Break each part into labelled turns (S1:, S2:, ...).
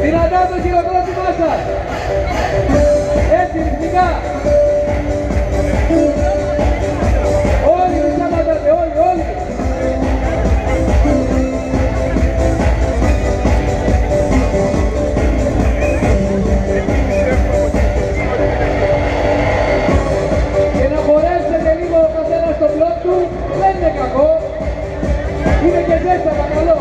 S1: Δυνατά το χειροκρότημά σας. Έτσι, ρυθμικά. Όλοι μη σταματάτε, όλοι. Και να χωρέσετε λίγο ο καθένας στο μπλοκ του, δεν είναι κακό. Είναι και ζέστα, παρακαλώ.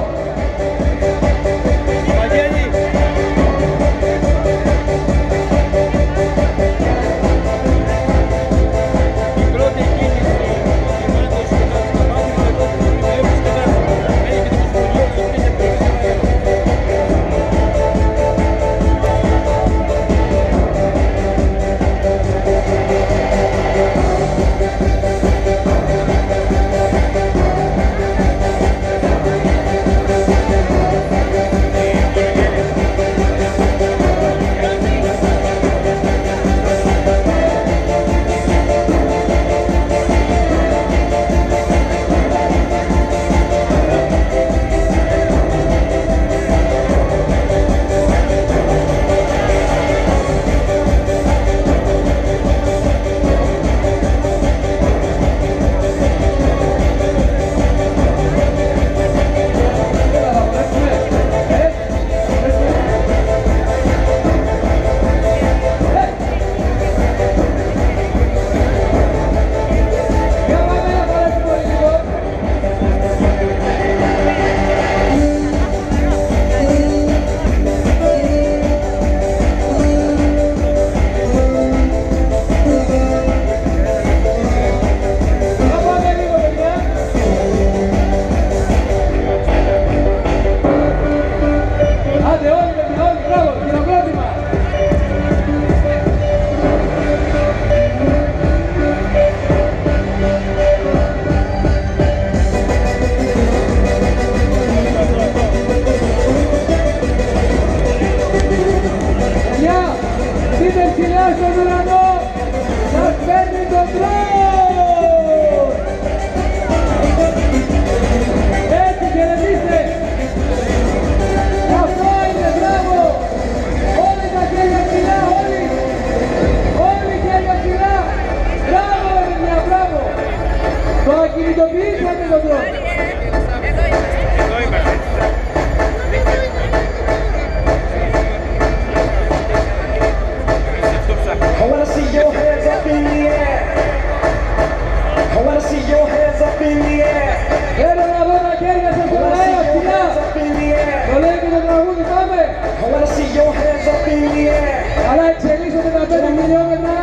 S1: Αλλά εξελίσσονται τα 5 χιλιόμετρα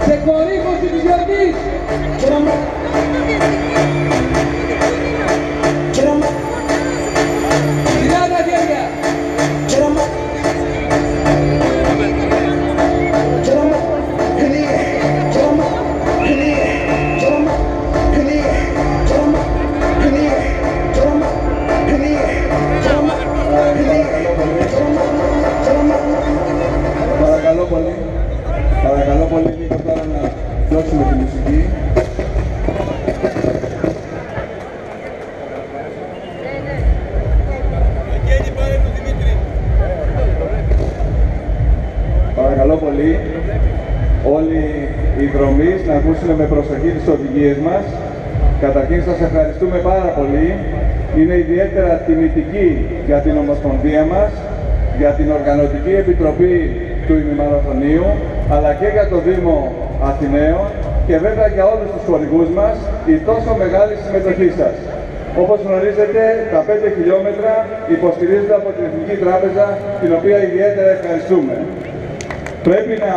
S1: σε κορύφωση της γιορτής. Σειρά τα χέρια.
S2: Παρακαλώ πολύ λίγο τώρα να δώσουμε τη μουσική. Παρακαλώ πολύ όλοι οι δρομείς να ακούσουν με προσοχή τις οδηγίες μας. Καταρχήν σας ευχαριστούμε πάρα πολύ. Είναι ιδιαίτερα τιμητική για την Ομοσπονδία μας, για την Οργανωτική Επιτροπή του ημιμαραθωνίου, αλλά και για το Δήμο Αθηναίων και βέβαια για όλους τους χορηγούς μας η τόσο μεγάλη συμμετοχή σας. Όπως γνωρίζετε, τα 5 χιλιόμετρα υποστηρίζονται από την Εθνική Τράπεζα, την οποία ιδιαίτερα ευχαριστούμε. Πρέπει να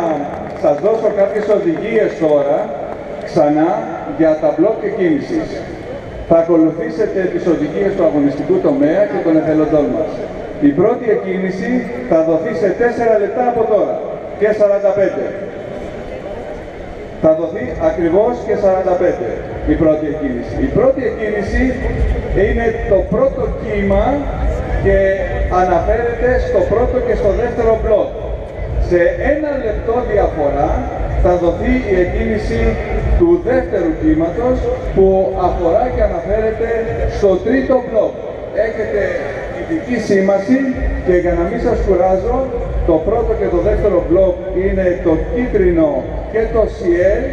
S2: σας δώσω κάποιες οδηγίες τώρα, ξανά, για τα μπλοκ εκκίνησης. Θα ακολουθήσετε τις οδηγίες του αγωνιστικού τομέα και των εθελοντών μας. Η πρώτη εκκίνηση θα δοθεί σε 4 λεπτά από τώρα και 45. Θα δοθεί ακριβώς και 45 η πρώτη εκκίνηση. Η πρώτη εκκίνηση είναι το πρώτο κύμα και αναφέρεται στο πρώτο και στο δεύτερο μπλοκ. Σε 1 λεπτό διαφορά θα δοθεί η εκκίνηση του δεύτερου κύματος που αφορά και αναφέρεται στο τρίτο μπλοκ. Έχετε πολιτική σήμαση και για να μην σας κουράζω, το πρώτο και το δεύτερο μπλοκ είναι το κίτρινο και το ΣΙΕΛ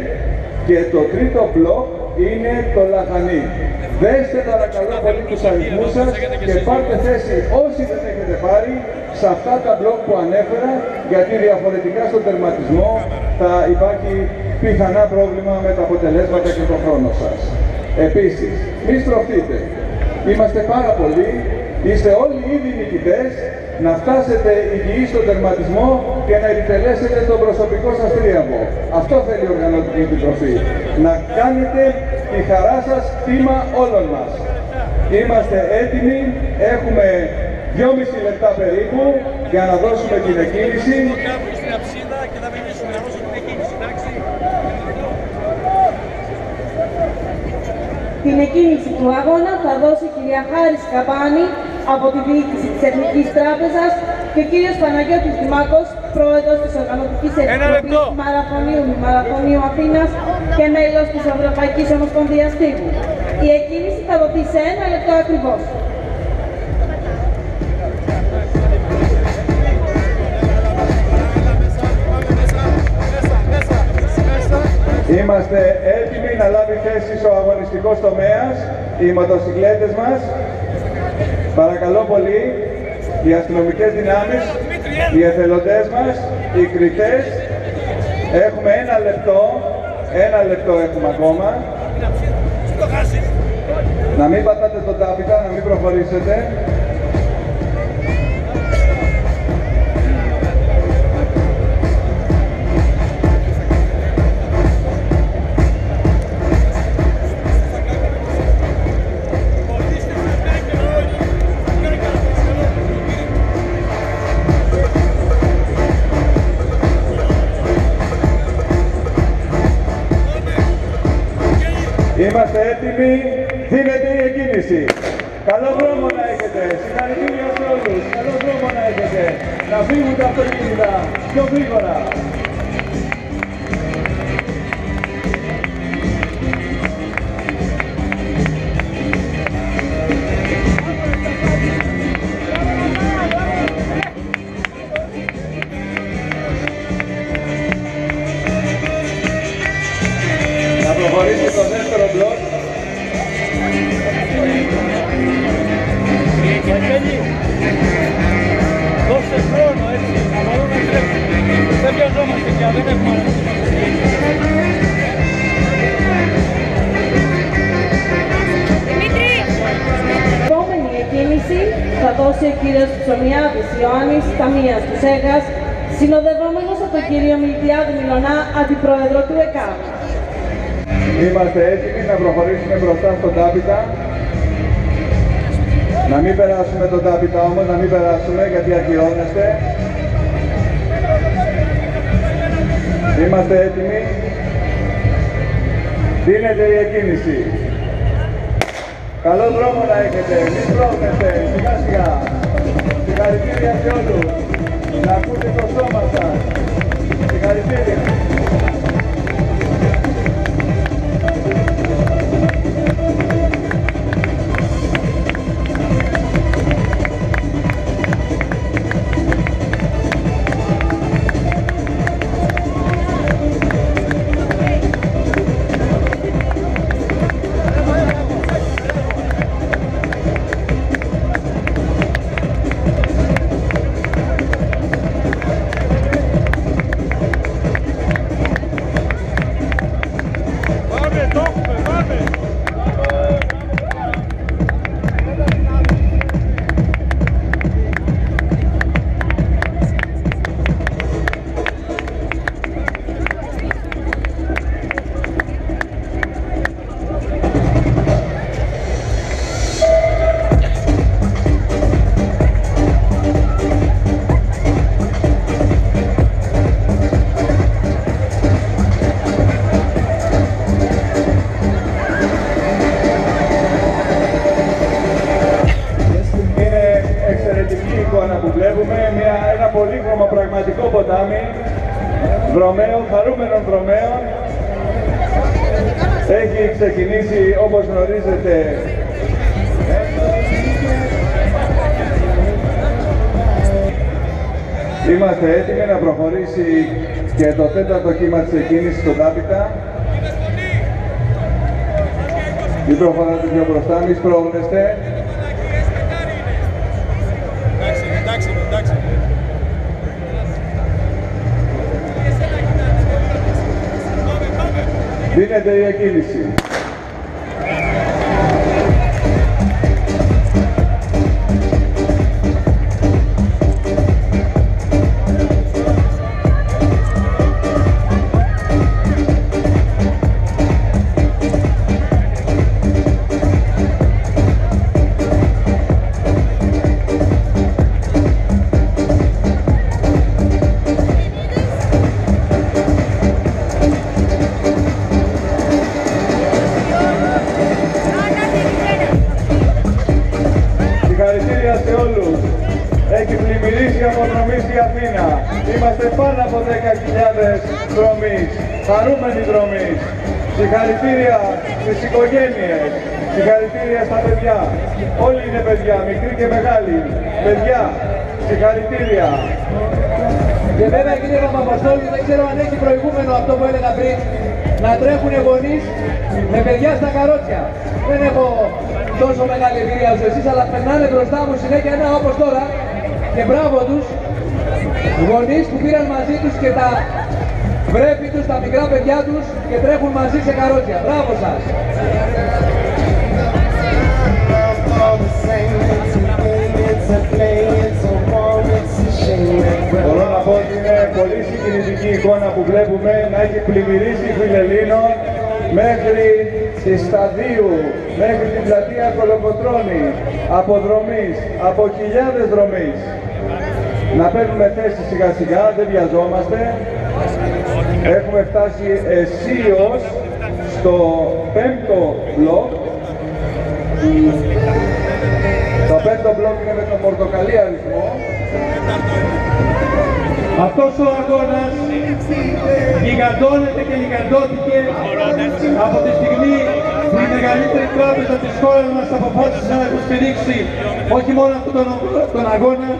S2: και το τρίτο μπλοκ είναι το λαχανί. Δέστε παρακαλώ πολύ τους αριθμούς σας και πάρτε θέση όσοι δεν έχετε πάρει σε αυτά τα μπλοκ που ανέφερα, γιατί διαφορετικά στον τερματισμό θα υπάρχει πιθανά πρόβλημα με τα αποτελέσματα και τον χρόνο σας. Επίσης, μη στροφτείτε. Είμαστε πάρα πολλοί, είστε όλοι ήδη νικητές, να φτάσετε υγιείς στον τερματισμό και να επιτελέσετε τον προσωπικό σας τρίαμβο. Αυτό θέλει η Οργανωτική Επιτροπή. Να κάνετε τη χαρά σας κτήμα όλων μας. Είμαστε έτοιμοι, έχουμε 2,5 λεπτά περίπου για να δώσουμε την εκκίνηση.
S3: Την εκκίνηση του αγώνα θα δώσει η κυρία Χάρης Καπάνη από τη διοίκηση της Εθνικής Τράπεζας και ο κύριος Παναγιώτης Δημάκος, πρόεδρος της Οργανωτικής Επιτροπής Μαραθωνίου Αθήνας και μέλος της Ευρωπαϊκής Ομοσπονδίας Τύπου. Η εκκίνηση θα δοθεί σε 1 λεπτό ακριβώς.
S2: Είμαστε έτοιμοι να λάβει θέση ο αγωνιστικός τομέας, οι μοτοσυκλέτες μας. Παρακαλώ πολύ, οι αστυνομικές δυνάμεις, οι εθελοντές μας, οι κριτές. Έχουμε 1 λεπτό, 1 λεπτό έχουμε ακόμα. Να μην πατάτε τον τάπητα, να μην προχωρήσετε. Είμαστε έτοιμοι, δίνεται η εκκίνηση. Καλό δρόμο να έχετε, συγχαρητήρια σε όλους. Καλό δρόμο να έχετε, να φύγουν τα αυτοκίνητα πιο γρήγορα. Να προχωρήσει το δεύτερο μπλοκ.
S4: Δώσε χρόνο έτσι, να μπορούμε να τρέχουμε. Δεν βιαζόμαστε πια, δεν έχουμε άλλο.
S3: Η επόμενη εκκίνηση θα δώσει ο κύριος Ψωμιάδης Ιωάννης Ταμείας του ΣΕΓΑΣ, συνοδευόμενος από τον κύριο Μιλτιάδη Μιλωνά, αντιπρόεδρο του ΕΚΑΒ.
S2: Είμαστε έτοιμοι να προχωρήσουμε μπροστά στον τάπητα. Να μην περάσουμε τον τάπητα όμως, να μην περάσουμε γιατί ακυρώνεστε. Είμαστε έτοιμοι. Δίνεται η εκκίνηση. Καλό δρόμο να έχετε, μην πρόχνετε, σιγά σιγά. Συγχαρητήρια σε όλους. Να ακούτε το σώμα σας. Συγχαρητήρια. Ένα πολύχρωμο πραγματικό ποτάμι, δρομέων, χαρούμενων δρομέων. Έχει ξεκινήσει, όπως γνωρίζετε, Είμαστε έτοιμοι να προχωρήσει και το τέταρτο κύμα της εκκίνησης στον Τάπητα. Μην προχωράτε πιο μπροστά, μη σπρώχνεστε.
S4: Εντάξει.
S2: Δίνεται η εκκίνηση. Συγχαρητήρια σε όλους. Έχει πλημμυρίσει από δρομής η Αθήνα. Είμαστε πάνω από 10.000 δρομείς, χαρούμενοι δρομείς. Συγχαρητήρια στις οικογένειες, συγχαρητήρια στα παιδιά. Όλοι είναι παιδιά, μικροί και μεγάλοι. Παιδιά, συγχαρητήρια.
S1: Και βέβαια κύριε Παπαποστόλη, δεν ξέρω αν έχει προηγούμενο αυτό που έλεγα πριν, να τρέχουν οι γονείς με παιδιά στα καρότσια. Δεν έχω τόσο μεγάλη εμπειρία όσο εσείς, αλλά περνάνε μπροστά μου συνέχεια ένα όπως τώρα και μπράβο τους γονείς που πήραν μαζί τους και τα βρέφη τους, τα μικρά παιδιά τους και τρέχουν μαζί σε καρότσια. Μπράβο σας!
S2: Μπορώ να πω ότι είναι πολύ συγκινητική εικόνα που βλέπουμε να έχει πλημμυρίσει η Φιλελλήνων μέχρι τη Σταδίου, μέχρι την πλατεία Κολοκοτρώνη, από δρομείς, από χιλιάδες δρομείς. Να παίρνουμε θέση σιγά σιγά, δεν βιαζόμαστε. Έχουμε φτάσει αισίως στο 5ο μπλοκ. Το 5ο μπλοκ είναι με τον πορτοκαλί αριθμό.
S4: Αυτός ο αγώνας γιγαντώνεται και γιγαντώθηκε από τη στιγμή που η μεγαλύτερη τράπεζα της χώρας μας αποφάσισε να υποστηρίξει όχι μόνο αυτόν τον αγώνα,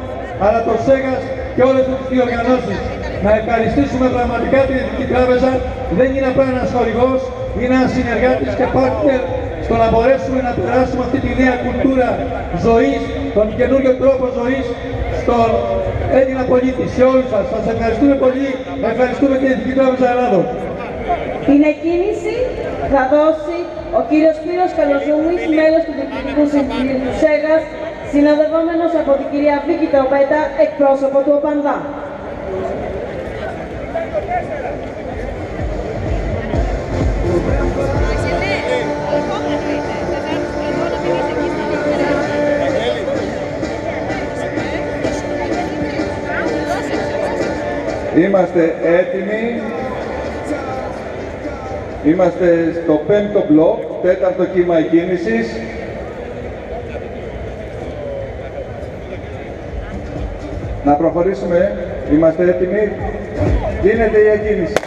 S4: αλλά το ΣΕΓΑΣ και όλες τις διοργανώσεις. Να ευχαριστήσουμε πραγματικά την Εθνική Τράπεζα, δεν είναι απλά ένας χορηγός, είναι ένας συνεργάτης και partner στο να μπορέσουμε να περάσουμε αυτή τη νέα κουλτούρα ζωής, τον καινούριο τρόπο ζωής στον Έλληνα πολίτη. Σε όλους σας, σας ευχαριστούμε πολύ, ευχαριστούμε και την Εθνική Τράπεζα Ελλάδος.
S3: Την εκκίνηση θα δώσει ο κύριος Σπύρος Καλοζούμης, μέλος του Διοικητικού Συμβουλίου του ΣΕΓΑΣ, συνοδευόμενος από την κυρία Βίκη Τεοπέτα, εκπρόσωπο του ΟΠΑΝΔΑ.
S2: Είμαστε έτοιμοι. Είμαστε στο 5ο μπλοκ, 4ο κύμα εκκίνησης. Να προχωρήσουμε. Είμαστε έτοιμοι. Δίνεται η εκκίνηση.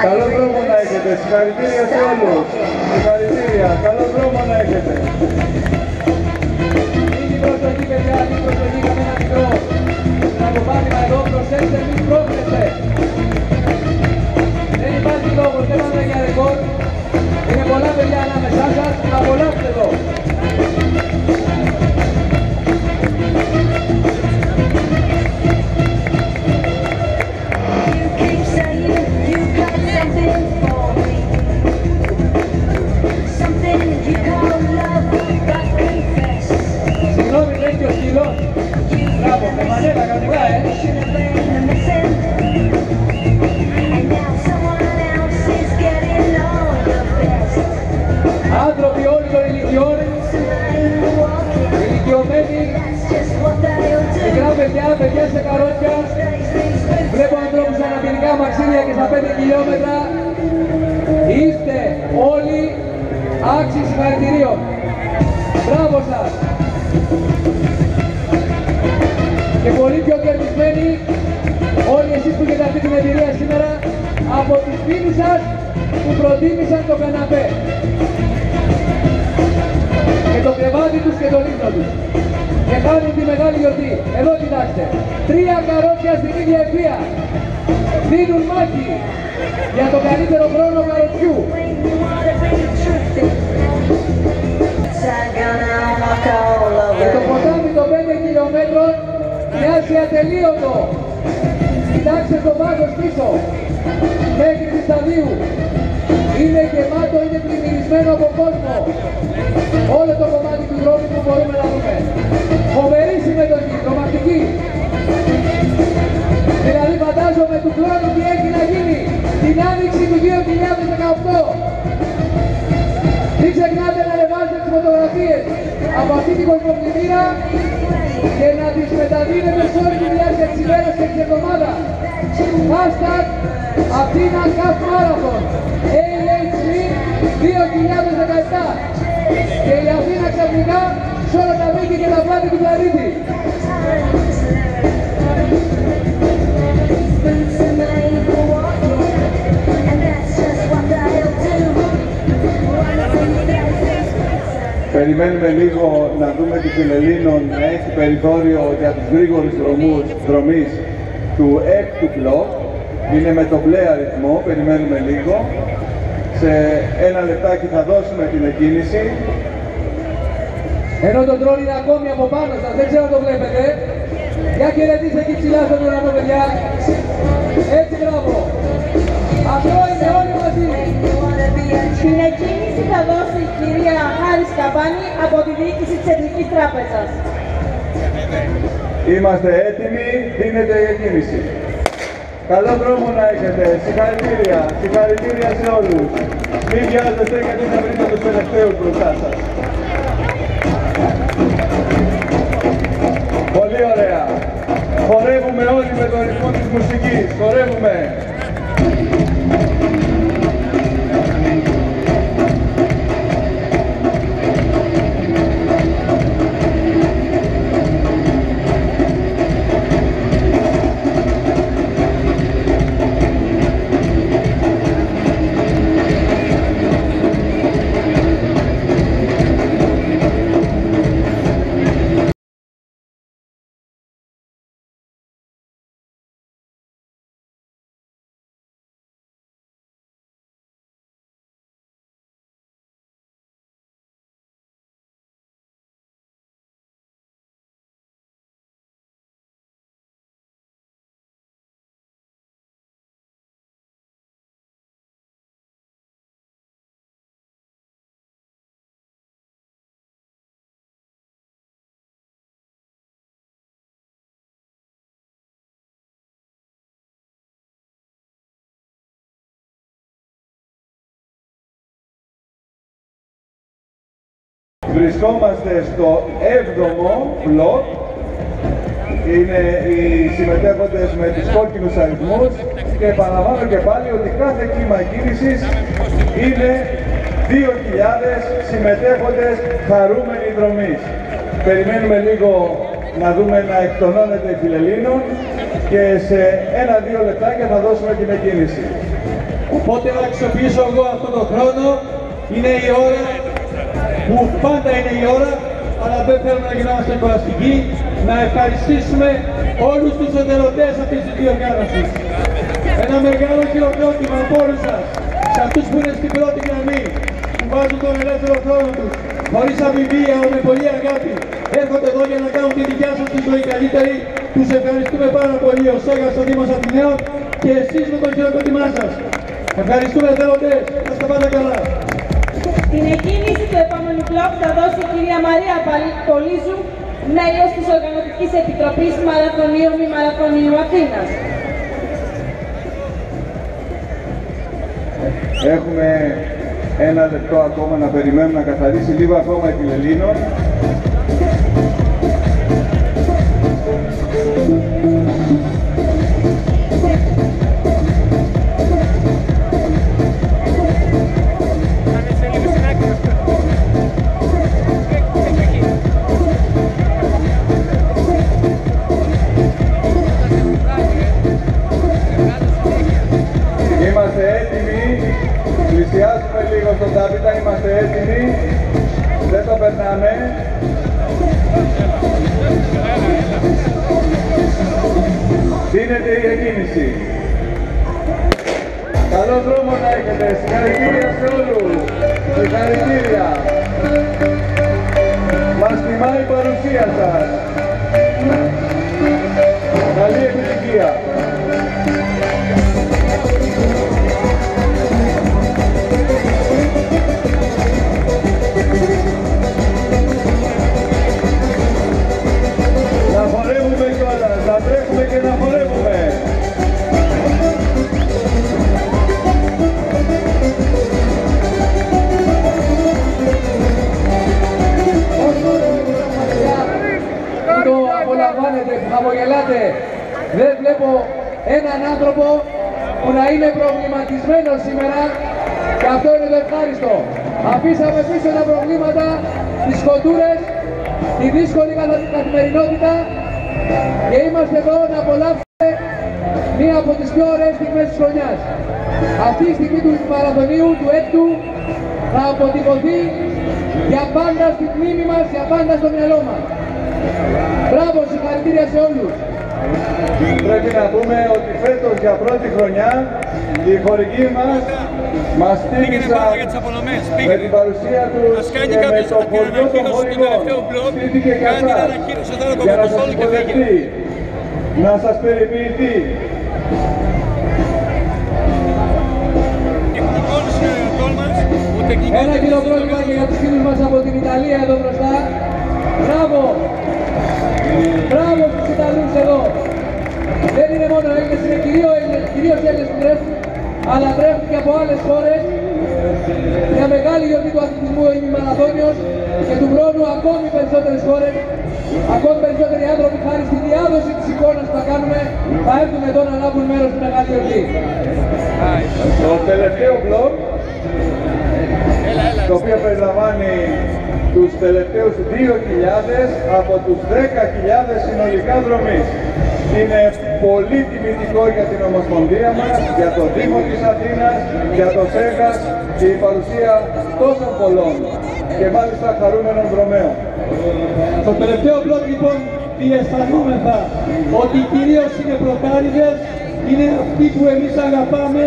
S2: Καλό δρόμο να έχετε. Συγχαρητήρια σε όλους. Συγχαρητήρια. Καλό δρόμο να έχετε.
S1: Λίγη προσοχή παιδιά, λίγη προσοχή για ένα μικρό. Να το πάτημα εδώ, προσέξτε, μη σπρώχνεστε. Δεν υπάρχει λόγος, δεν πάμε για ρεκόρ. Είναι πολλά παιδιά ανάμεσά σας, να απολαύσετε εδώ. Συγγνώμη, τρέχει ο σκύλος. Μπράβο, με μανέβα κανονικά, Άνθρωποι όλοι των ηλικιών, ηλικιωμένοι, μικρά παιδιά, παιδιά σε καρότσια. Βλέπω ανθρώπους σε αναπηρικά μαξίλια και στα 5 χιλιόμετρα. Είστε όλοι άξιοι συγχαρητηρίων. Μπράβο σας. Και πολύ πιο κερδισμένοι όλοι εσείς που έχετε αυτή την εμπειρία σήμερα από τους φίλους σας που προτίμησαν το καναπέ και το κρεβάτι τους και το ύπνο τους. και κάνουν τη μεγάλη γιορτή. Εδώ κοιτάξτε, 3 καρότσια στην ίδια ευθεία δίνουν μάχη για το καλύτερο χρόνο καροτσιού. Και το ποτάμι των 5 χιλιόμετρων μοιάζει ατελείωτο. Κοιτάξτε το βάθος πίσω, μέχρι τη σταδίου. Είναι γεμάτο, είναι πλημμυρισμένο από κόσμο. Όλο το κομμάτι του δρόμου που μπορούμε να δούμε. Φοβερή συμμετοχή, τρομακτική. Δηλαδή φαντάζομαι του χρόνου τι έχει να γίνει την άνοιξη του 2018. Μην ξεχνάτε να ανεβάζετε τις φωτογραφίες από αυτή την κοσμοπλημμύρα και να τις μεταδίδετε σε όλη τη διάρκεια της ημέρας και της εβδομάδας. Hashtag Αθήνα Half Marathon AHC 2017. Και η Αθήνα ξαφνικά σε όλα τα μήκη και τα πλάτη του πλανήτη.
S2: Περιμένουμε λίγο να δούμε τη Φιλελλήνων να έχει περιθώριο για τους γρήγορους δρομείς του 6ου μπλοκ. Είναι με τον μπλε αριθμό, περιμένουμε λίγο. Σε 1 λεπτάκι θα δώσουμε την εκκίνηση.
S1: Ενώ το ντρόν είναι ακόμη από πάνω σας, δεν ξέρω αν το βλέπετε. Για χαιρετήστε εκεί ψηλά στον ουρανό, παιδιά. Έτσι, μπράβο. Αυτό είναι όλοι μαζί.
S3: Την εκκίνηση θα δώσει η κυρία Χάρη Σκαμπάνη από τη διοίκηση της Εθνικής Τράπεζας.
S2: Είμαστε έτοιμοι, δίνεται η εκκίνηση. Καλό δρόμο να έχετε. Συγχαρητήρια. Συγχαρητήρια σε όλους. Μην βιάζεστε γιατί θα βρείτε τους τελευταίους μπροστά σας. Πολύ ωραία. Χορεύουμε όλοι με τον ρυθμό της μουσικής. Χορεύουμε. Βρισκόμαστε στο 7ο μπλοκ. Είναι οι συμμετέχοντες με τους κόκκινους αριθμούς και επαναλαμβάνω και πάλι ότι κάθε κύμα κίνησης είναι 2.000 συμμετέχοντες χαρούμενοι δρομείς. Περιμένουμε λίγο να δούμε να εκτονώνεται η Φιλελλήνων και σε 1-2 λεπτάκια θα δώσουμε την εκκίνηση.
S4: Οπότε να αξιοποιήσω εγώ αυτόν τον χρόνο. Είναι η ώρα που πάντα είναι η ώρα, αλλά δεν θέλουμε να γινόμαστε κουραστικοί, να ευχαριστήσουμε όλους τους εθελοντές αυτής της διοργάνωσης. Ένα μεγάλο χειροκρότημα από όλους σας, σε αυτούς που είναι στην πρώτη γραμμή, που βάζουν τον ελεύθερο χρόνο τους, χωρίς αμοιβή, αλλά με πολύ αγάπη. Έρχονται εδώ για να κάνουν τη δικιά σας τη ζωή καλύτερη. Τους ευχαριστούμε πάρα πολύ ο ΣΕΓΑΣ, ο Δήμος Αθηναίων και εσείς με το χειροκρότημά σας. Ευχαριστούμε εθελοντές, να είστε πάντα καλά.
S3: Την εκκίνηση του επόμενου μπλοκ θα δώσει η κυρία Μαρία Πολύζου, μέλος της Οργανωτικής Επιτροπής Μαραθωνίου μη Μαραθωνίου Αθήνας.
S2: Έχουμε 1 λεπτό ακόμα να περιμένουμε να καθαρίσει λίγο ακόμα η Φιλελλήνων. Είμαστε έτοιμοι, πλησιάζουμε λίγο στον Τάπητα, είμαστε έτοιμοι, δεν το περνάμε. Δίνεται η εκκίνηση. Καλό δρόμο να έχετε. Συγχαρητήρια σε όλους. Συγχαρητήρια. Μας τιμάει η παρουσία σας. Καλή επιτυχία. Να χορεύουμε κιόλας, να τρέχουμε και να χορεύουμε.
S1: Το απολαμβάνετε, που χαμογελάτε. Δεν βλέπω έναν άνθρωπο που να είναι προβληματισμένος σήμερα και αυτό είναι το ευχάριστο. Αφήσαμε πίσω τα προβλήματα, τις σκοτούρες, τη δύσκολη καθημερινότητα και είμαστε εδώ να απολαύσουμε μία από τις πιο ωραίες στιγμές της χρονιάς. Αυτή η στιγμή του μαραθωνίου, του έκτου, θα αποτυπωθεί για πάντα στη μνήμη μας, για πάντα στο μυαλό μας. Μπράβο, συγχαρητήρια σε όλους.
S2: Πρέπει να πούμε ότι φέτος για πρώτη χρονιά οι χορηγοί μας στήριξαν με την παρουσία τους και με το χωριό των χορηγών. Στήθηκε και αυτάς για να σας υποδεχτεί, να σας περιποιηθεί.
S1: Ένα χειροκρότημα και για τους φίλους μας από την Ιταλία εδώ μπροστά. Μπράβο! Μπράβο στους Ιταλούς εδώ! Δεν είναι μόνο Έλληνες, είναι κυρίως Έλληνες που τρέχουν, αλλά τρέχουν και από άλλες χώρες. Μια μεγάλη γιορτή του αθλητισμού ο ημιμαραθώνιος και του χρόνου ακόμη περισσότερες χώρες, ακόμη περισσότεροι άνθρωποι χάρη στη διάδοση της εικόνας που θα κάνουμε, θα έρθουν εδώ να λάβουν μέρος στη μεγάλη γιορτή.
S2: Το τελευταίο μπλοκ, το οποίο περιλαμβάνει τους τελευταίους 2.000 από τους 10.000 συνολικά δρομείς. Είναι πολύ τιμητικό για την Ομοσπονδία μας, για το Δήμο της Αθήνας, για το ΣΕΓΑΣ και η παρουσία τόσων πολλών και μάλιστα χαρούμενων δρομέων.
S4: Στο τελευταίο μπλοκ λοιπόν διαισθανούμεθα ότι κυρίως είναι πρωτάριδες, είναι αυτοί που εμείς αγαπάμε,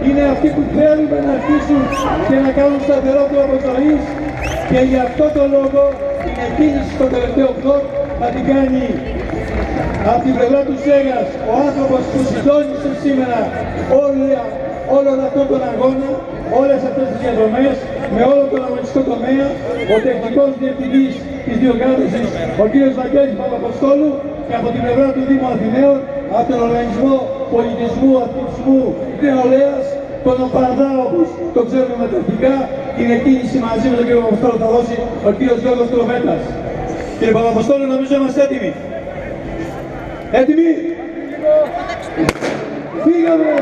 S4: είναι αυτοί που θέλουμε να αρχίσουν και να κάνουν σταθερό τρόπο ζωής και γι' αυτό το λόγο την εκκίνηση στο τελευταίο μπλοκ θα την κάνει από την πλευρά του ΣΕΓΑΣ ο άνθρωπος που συντόνισε σήμερα όλον αυτόν τον αγώνα, όλες αυτές τις διαδρομές, με όλο τον αγωνιστικό τομέα, ο τεχνικός διευθυντής της διοργάνωσης, ο κ. Βαγγέλης Παπαποστόλου, και από την πλευρά του Δήμου Αθηναίων, από τον Οργανισμό Πολιτισμού, Αθλητισμού, Νεολαίας, τον Οπαρδά, όπως το ξέρουμε μεταφρικά, την εκκίνηση μαζί με τον κ. Παπαποστόλου θα δώσει ο κ. Γιώργος Τρομέτας. Κύριε Παπαποστόλου, νομίζω είμαστε έτοιμοι. Έτοιμοι! Φύγαμε!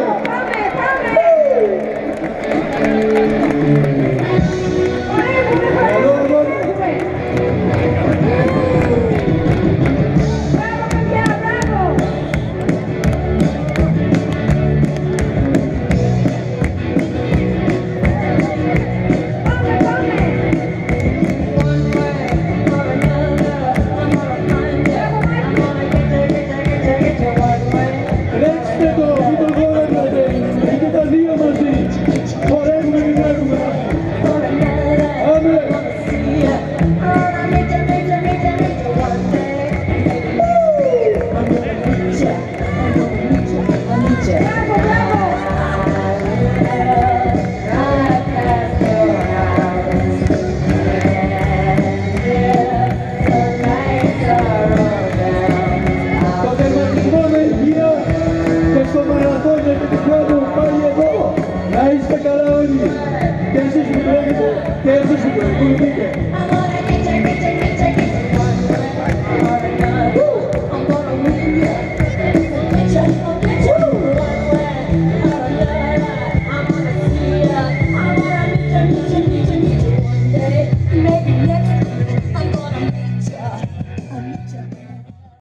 S4: Και εσείς που τρέχετε και εσείς που ακολουθείτε.